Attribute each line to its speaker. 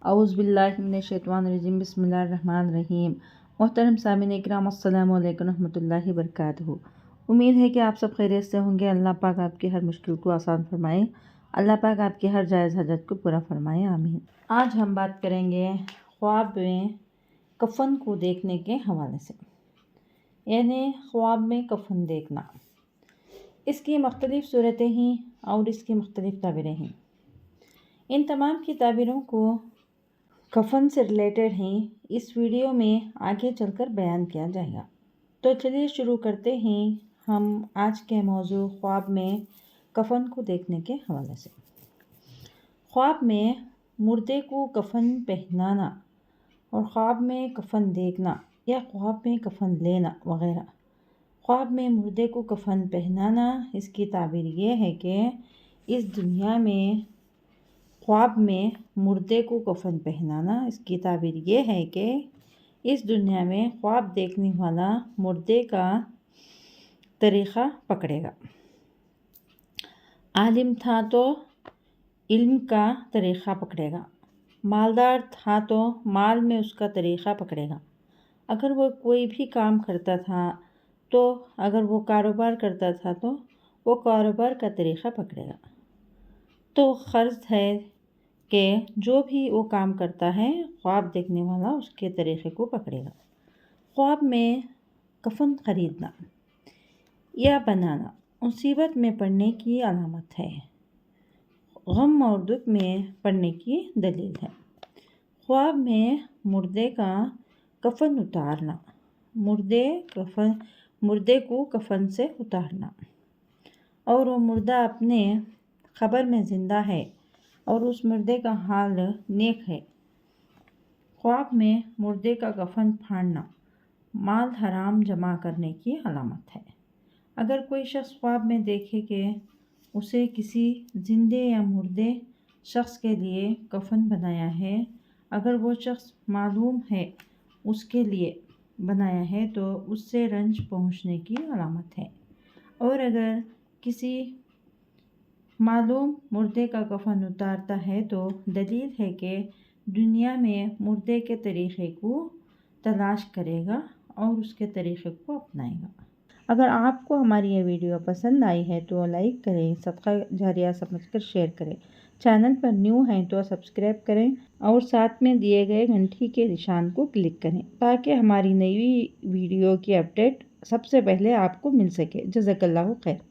Speaker 1: اعوذ باللہ من الشیطان الرجیم بسم اللہ الرحمن الرحیم۔ محترم سامعین اکرام، السلام علیکم ورحمۃ اللہ وبرکاتہ۔ امید ہے کہ آپ سب خیریت سے ہوں گے۔ اللہ پاک آپ کی ہر مشکل کو آسان فرمائے، اللہ پاک آپ کی ہر جائز حاجت کو پورا فرمائے، آمین۔ آج ہم بات کریں گے خواب میں کفن کو دیکھنے کے حوالے سے، یعنی خواب میں کفن دیکھنا۔ اس کی مختلف صورتیں ہیں اور اس کی مختلف تعبیریں ہیں۔ ان تمام کی تعبیروں کو کفن سے ریلیٹڈ ہیں، اس ویڈیو میں آگے چل کر بیان کیا جائے گا۔ تو چلیے شروع کرتے ہیں ہم آج کے موضوع خواب میں کفن کو دیکھنے کے حوالے سے۔ خواب میں مردے کو کفن پہنانا اور خواب میں کفن دیکھنا یا خواب میں کفن لینا وغیرہ۔ خواب میں مردے کو کفن پہنانا، اس کی تعبیر یہ ہے کہ اس دنیا میں خواب میں مردے کو کفن پہنانا، اس کی تعبیر یہ ہے کہ اس دنیا میں خواب دیکھنے والا مردے کا طریقہ پکڑے گا۔ عالم تھا تو علم کا طریقہ پکڑے گا، مالدار تھا تو مال میں اس کا طریقہ پکڑے گا، اگر وہ کوئی بھی کام کرتا تھا تو اگر وہ کاروبار کرتا تھا تو وہ کاروبار کا طریقہ پکڑے گا۔ تو فرض ہے کہ جو بھی وہ کام کرتا ہے خواب دیکھنے والا اس کے طریقے کو پکڑے گا۔ خواب میں کفن خریدنا یا بنانا مصیبت میں پڑنے کی علامت ہے، غم اور دکھ میں پڑنے کی دلیل ہے۔ خواب میں مردے کا کفن اتارنا، مردے کو کفن سے اتارنا اور وہ مردہ اپنے قبر میں زندہ ہے اور اس مردے کا حال نیک ہے۔ خواب میں مردے کا کفن پھاڑنا مال حرام جمع کرنے کی علامت ہے۔ اگر کوئی شخص خواب میں دیکھے کہ اسے کسی زندے یا مردے شخص کے لیے کفن بنایا ہے، اگر وہ شخص معلوم ہے اس کے لیے بنایا ہے تو اس سے رنج پہنچنے کی علامت ہے، اور اگر کسی معلوم مردے کا کفن اتارتا ہے تو دلیل ہے کہ دنیا میں مردے کے طریقے کو تلاش کرے گا اور اس کے طریقے کو اپنائے گا۔ اگر آپ کو ہماری یہ ویڈیو پسند آئی ہے تو لائک کریں، صدقہ جاریہ سمجھ کر شیئر کریں، چینل پر نیو ہیں تو سبسکرائب کریں اور ساتھ میں دیے گئے گھنٹی کے نشان کو کلک کریں تاکہ ہماری نئی ویڈیو کی اپڈیٹ سب سے پہلے آپ کو مل سکے۔ جزاک اللہ خیر۔